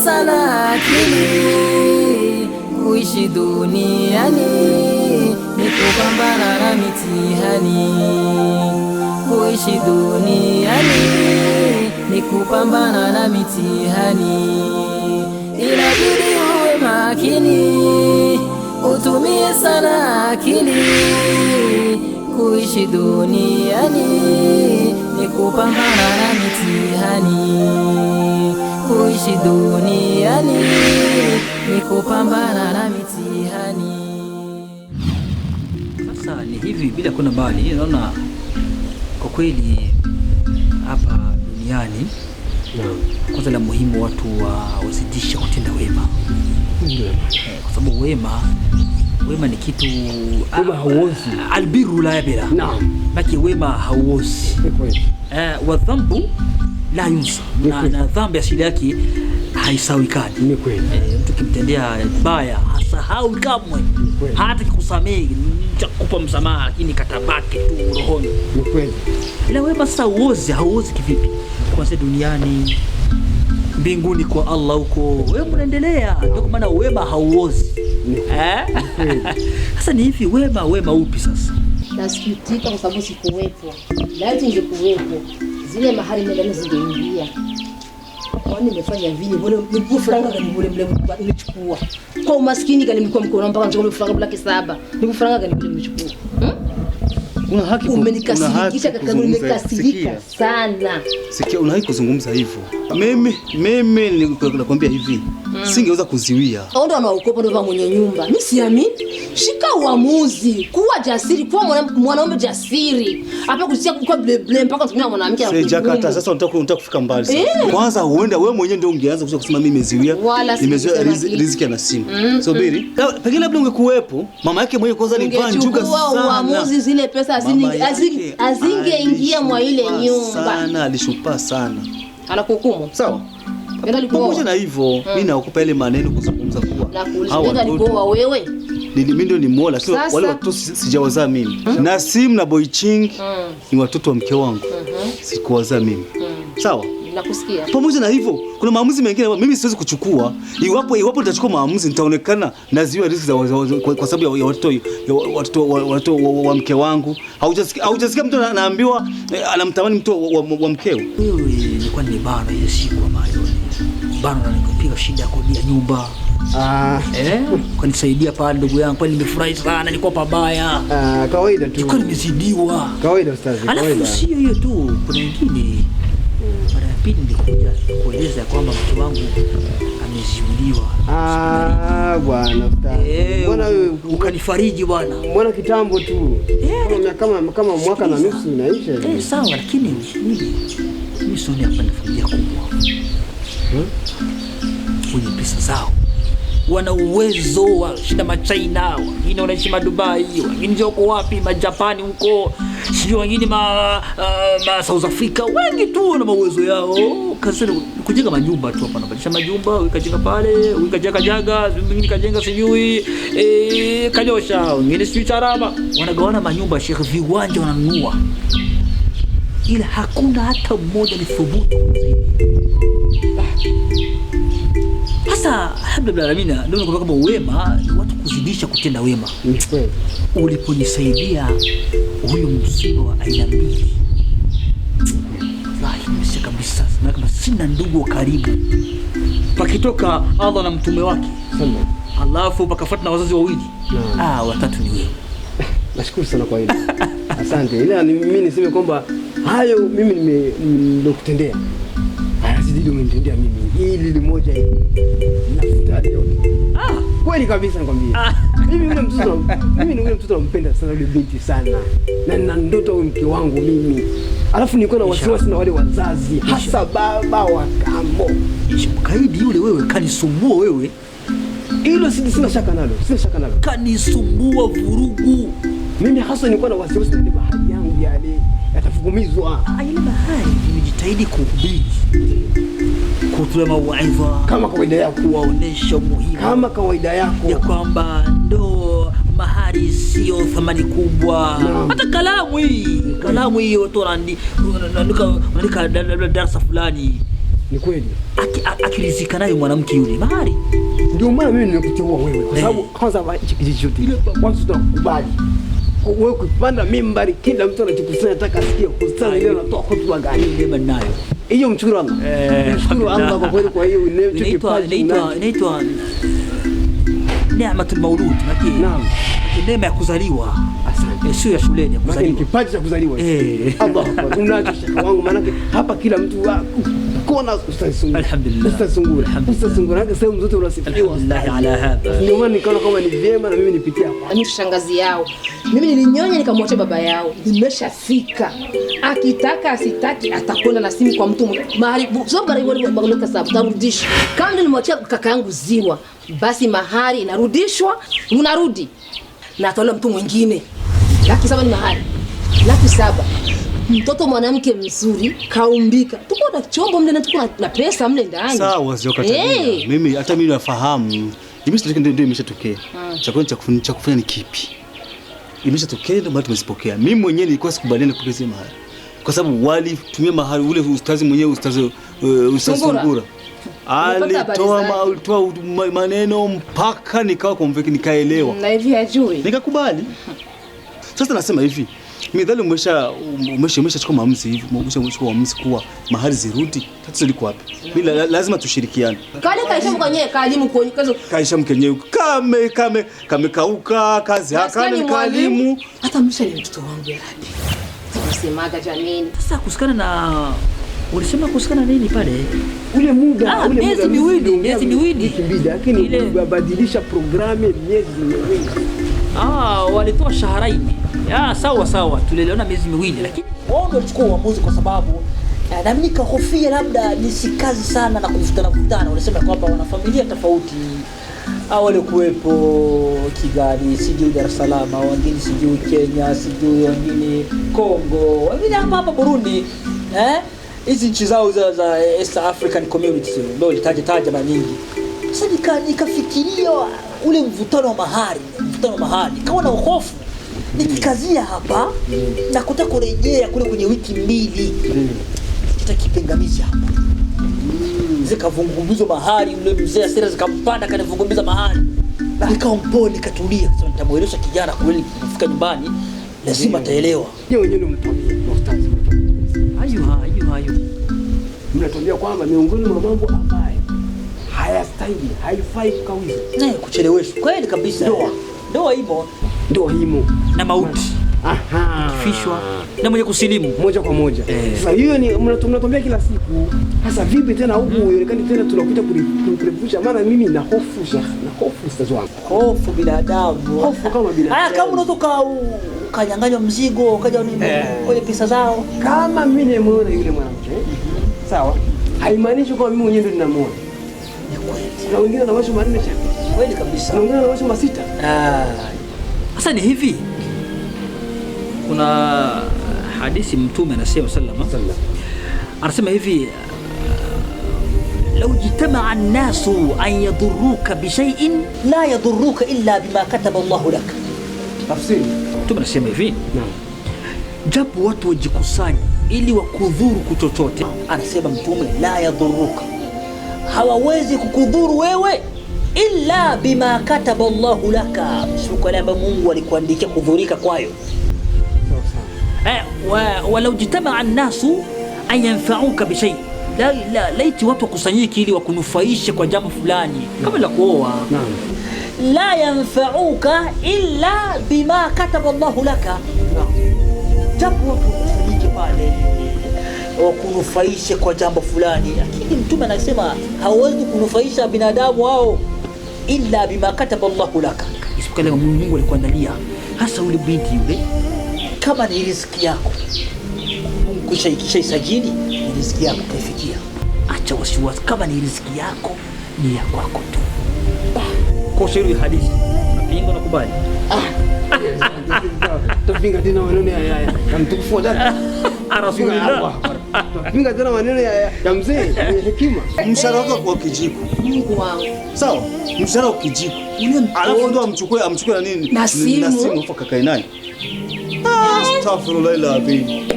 sana akili, kuishi duniani ni kupambana na mitihani. Kuishi duniani ni kupambana na mitihani. Inabidi uwe makini, utumie sana akili. Kuishi duniani ni kupambana na mitihani. Kuishi duniani ni kupambana na mitihani. Sasa ni hivi, bila kuna mbali, naona kwa kweli hapa duniani kwanza la muhimu watu wazidisha kutenda wema. Kwa sababu wema ni kitu wema hauozi. Albiru la yabira. Naam. Baki wema hauozi. Wa dhambu la yunsa. Na dhambi asili yake haisawikani. Ni kweli. Mtu kimtendea baya hasahau kamwe. Hata kikusamehe nitakupa msamaha lakini katabaki tu rohoni. Ni kweli. Ila wema sasa hauozi kivipi? Kwanza duniani, mbinguni kwa Allah huko wewe unaendelea. Ndio maana wema hauozi. Sasa ni hivi, wema upi sasa? Nasikitika kwa sababu sikuwepo. Laiti ningekuwepo zile mahali ndani zingeingia. Kwani nimefanya vile bole nikufuranga gani bole nilichukua. Kwa umaskini gani nilikuwa mkono mpaka nchukua franga bila kisaba. Nikufuranga gani bole nilichukua. Una haki umenikasirikisha kaka, nimekasirika sana. Sikia, una haki kuzungumza hivyo. Mimi nilikwambia hivi. Singeweza kuziwia. Ndio anaokopa ndio mwenye nyumba. Mimi siamini. Shika uamuzi, kuwa jasiri, kuwa mwanaume jasiri. Hapa kusikia kwa blame mpaka tumia mwanamke anakuja. Jakata sasa unataka kufika mbali sasa. Kwanza uenda wewe mwenyewe ndio ungeanza kusema mimi nimeziwia. Nimeziwia riziki na simu. Subiri. Pengine labda ungekuwepo, mama yake mwenyewe kwanza alivaa njuga sana. Uamuzi zile pesa azingeingia mwa ile nyumba. Sana alishupa sana. Anakuhukumu. Sawa. Pamoja na hivyo, mimi nakupa ile maneno kuzungumza kuwa. Hawa walikuwa wewe. Mimi ndio ni mola, lakini wale watoto sijawazaa mimi. Nasim na Boyching ni watoto wa mke wangu. Sikuwazaa mimi. Sawa? Nakusikia. Pamoja na hivyo, kuna maamuzi mengine mimi siwezi kuchukua. Iwapo nitachukua maamuzi nitaonekana naziwa riziki za kwa sababu ya watoto wa mke wangu. Haujasikia mtu anaambiwa anamtamani mtu wa mkeo. Wewe nilikuwa nimebana ile siku ambayo bana nilipiga shida kodi ya nyumba. Kanisaidia pale ndugu yangu, kwani nimefurahi sana, nilikuwa pabaya. Kawaida tu. Nilikuwa nimezidiwa. Kawaida ustazi, kawaida. Alafu sio hiyo tu, kuna wengine mara ya pili nilikuja kueleza kwamba mke wangu ameziuliwa. Bwana ustazi. Mbona wewe ukanifariji bwana? Mbona kitambo tu? Kama mwaka na nusu inaisha. Sawa, lakini mimi sio hapa na familia kubwa. Wenye pesa zao, wana uwezo wa shinda China, wengine wanaishi Dubai, wengine wako wapi Japani huko, sio wengine South Africa, wengi tu wana uwezo yao. Kazi kujenga majumba tu hapa, nabadilisha majumba, wikajenga pale, wikajaga, wengine kajenga sijui kanyosha, wengine sijui charaba, wanagawana manyumba Sheikh, viwanja wananunua, ila hakuna hata mmoja ni thubutu. Sasa alhamdulillah amina, ndio nakwambia kama wema ni watu kuzidisha kutenda wema. Uliponisaidia huyu msiba wa aina mbili, wallahi nimesika kabisa, na kama sina ndugu wa karibu, pakitoka Allah na mtume wake alafu pakafuata na wazazi wawili, watatu ni wewe. Nashukuru sana kwa hilo. Asante. Ila mimi niseme kwamba hayo mimi nimekutendea. Zidi umenitendea mimi. Hili limoja hili. Nafuta yote. Kweli kabisa nakwambia. Mimi yule mtoto nampenda sana yule binti sana. Na nina ndoto huyo mke wangu mimi. Alafu nilikuwa na wasiwasi na wale wazazi, hasa baba wa kambo. Mkaidi yule wewe, kanisumbua wewe. Hilo sina shaka nalo. Kanisumbua vurugu. Mimi hasa nilikuwa na wasiwasi na bahari yangu yale yatafungumizwa. Ile bahari nimejitahidi kuhubiri, kutoa mawaidha kama kawaida yako, kuwaonesha umuhimu kama kawaida yako ya kwamba ndo mahari sio thamani kubwa. Hata kalamu hii watu wanaandika darasa fulani, Ni kweli. Akirizika nayo mwanamke yule mahari. Ndio maana mimi nimekuteua wewe kwa sababu kwanza hichi kijiji chote watu tunakubali. Wewe kupanda mimbari kila mtu anachokusanya nataka asikie ustazi leo anatoa hotuba gani Ndio nayo. Hiyo mshukuru Allah. Mshukuru Allah kwa kweli kwa hiyo inaitwa neematul maulud. Naam. Neema ya kuzaliwa. Asante. Sio ya shuleni ya kuzaliwa. Kipaji cha kuzaliwa. Allah Akbar. Tunacho shekhi wangu maana hapa kila mtu kona ustazi Sungura. Alhamdulillah. Ustazi Sungura. Ustazi Sungura hata sehemu zote unasifiwa. Alhamdulillah ala hapa. Ndio maana nikaona kama ni vyema na mimi nipitia hapa. Ni shangazi yao. Mimi nilinyonya nikamwacha baba yao. Nimeshafika. Akitaka asitaki atakwenda na simu kwa mtu mahali. Sio gari wale bagaloka sababu tarudisha. Kama nilimwachia kaka yangu Ziwa, basi mahari inarudishwa, unarudi. Na atolewa mtu mwingine. Laki 7 ni mahari. Laki 7. Mtoto mwanamke mzuri kaumbika. Tuko na chombo mle na tuko na pesa mle ndani. Sawa sio katalia. Mimi hata mimi nafahamu. Ndio imeshatokea. Cha kufanya ni kipi? Imeshatokea ndio bado tumesipokea. Mimi mwenyewe nilikuwa sikubaliana kwa hizo mahari. Kwa sababu walitumia mahari ule ustazi mwenyewe ustazi Sungura. Alitoa maneno mpaka nikawa convict nikaelewa. Na hivi hajui. Nikakubali. Sasa nasema hivi, midhali umeshachukua maamuzi hivi, umeshachukua maamuzi kuwa mahari zirudi, tatizo liko wapi? Bila lazima tushirikiane. Kale kaisha mkanye kalimu kuonyesha kaisha mkenyewe kame kauka kazi haka ni kalimu. Hata msha ni mtoto wangu ya Rabi. Tunasemaga jameni. Sasa kusikana na ulisema kusikana nini pale? Ule muda miezi miwili lakini babadilisha programu miezi miwili. Walitoa shaharaini. Sawa tulielewana miezi miwili lakini wao ndio walichukua uamuzi kwa sababu na mimi nikahofia labda nisikazi sana na kuvutana. Wanasema kwamba wana familia tofauti. Wale kuwepo Kigali, sijui Dar es Salaam, wengine sijui Kenya, sijui wengine Kongo, wengine hapa Burundi. Hizi nchi zao za East African Community ndio litaje mara nyingi. Sasa nikafikiria ule mvutano wa mahari, kawa na hofu. Nikikazia hapa na kutaka kurejea kule kwenye wiki 2. Kitakipingamizi hapa. Zikavungumizwa mahari, ule mzee asira zikampanda kanivungumiza mahari. Nikawa mpole nikatulia, sasa nitamweleza kijana kweli kufika nyumbani lazima ataelewa. Yeye wenyewe mtamie ustazi. Hayo. Mnatuambia kwamba miongoni mwa mambo ambayo hayastahili, haifai kukawiza. Kucheleweshwa. Kweli kabisa. Ndoa himo na mauti. Kifishwa na mwenye kusilimu moja kwa moja. Sasa hiyo ni mnatuambia kila siku. Sasa vipi tena huku ionekane tena tunakuja kurefusha maana mimi na hofu ustazi wangu. Hofu binadamu. Hofu kama binadamu. Kama unatoka ukanyang'anywa mzigo, ukaja kwenye pesa zao. Kama mimi nimeona yule mwanamke. Sawa? Haimaanishi kwamba mimi mwenyewe ndio ninamuona. Ni kweli. Na wengine wanawasha maneno cha. Kweli kabisa. Na wengine wanawasha masita. Sasa ni hivi. Kuna hadithi Mtume anasema sallallahu alaihi wasallam. Anasema hivi law jitama'a an-nasu an yadurruka bi shay'in la yadurruka illa bima kataba Allahu lak. Tafsiri. Mtume anasema hivi. Japo watu wajikusanya ili wakudhuru kuchochote. Anasema Mtume la yadurruka. Hawawezi kukudhuru wewe illa bima kataba Allahu laka. Sio kwamba Mungu alikuandikia kudhurika kwayo. Walau jitama'a an-nasu an yanfa'uka bi shay. Laiti watu wakusanyiki ili wakunufaishe kwa jambo fulani kama la kuoa. La yanfa'uka illa bima kataba Allahu laka. Japo watu wakusanyiki pale wakunufaishe kwa jambo fulani, lakini Mtume anasema hawezi kunufaisha binadamu wao illa bima kataba Allahu laka. Isipokuwa Mungu alikuandalia hasa ule binti yule. Kama ni riziki yako Mungu kishaisajili ni riziki yako kaifikia. Acha wasiwasi, kama ni riziki yako ni ya kwako tu. Kwa shairi hadithi napinga na kubali. Tupinga tena maneno ya mtukufu wa dada. Rasulullah. Tupinga tena maneno ya mzee mwenye hekima. Mshahara wako kwa kijiko. Mungu wangu. Sawa? Mshahara wa kijiko. Alafu ndo amchukue na nini? Na simu mpaka kae naye. Astaghfirullah alazim.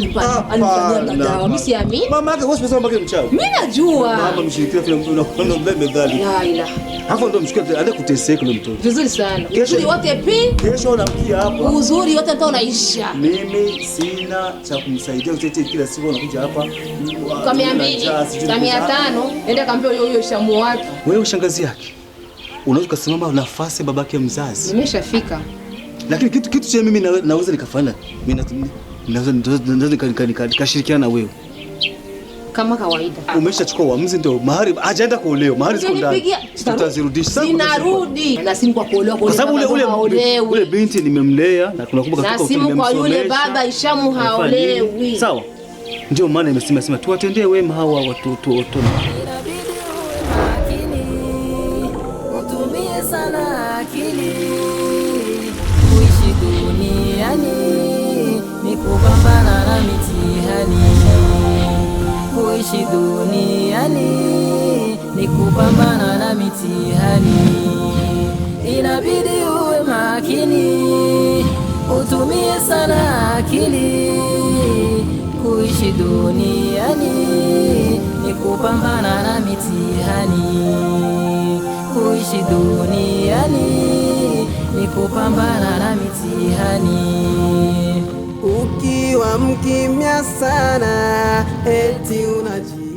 Alifanyia madawa. Mimi siamini. Mama yake wewe unasema mama mchawi. Mimi najua. Mama mshirikina vile unaona medali. La ila. Hapo ndo mshukuru ande kuteseka yule mtoto. Vizuri sana. Uzuri wote Kesho unakuja hapa. Uzuri wote ndio unaisha. Mimi sina cha kumsaidia utete kila siku unakuja hapa. Kwa 200, kwa 500, enda kaambia huyo shamu wake. Wewe shangazi yake. Unaweza kusimama nafasi babake mzazi. Nimeshafika. Lakini kitu cha mimi naweza nikafanya. Mimi naweza nikashirikiana na wewe. Kama kawaida. Umeshachukua uamuzi ndio mahari hajaenda kuolewa. Mahari ziko ndani. Tutazirudisha. Sinarudi. Na simu kwa kuolewa kwa sababu ule binti nimemlea na tunakumbuka na simu kwa yule baba Ishamu haolewi. Sawa. Ndio maana nimesema tuwatendee wema hawa watoto. Inabidi uwe makini, utumie sana akili. Kuishi duniani ni kupambana na mitihani. Kuishi duniani ni kupambana na mitihani. Inabidi uwe makini, utumie sana akili. Kuishi duniani ni kupambana na mitihani. Kuishi duniani ni kupambana na mitihani. Ukiwa mkimya sana eti unaji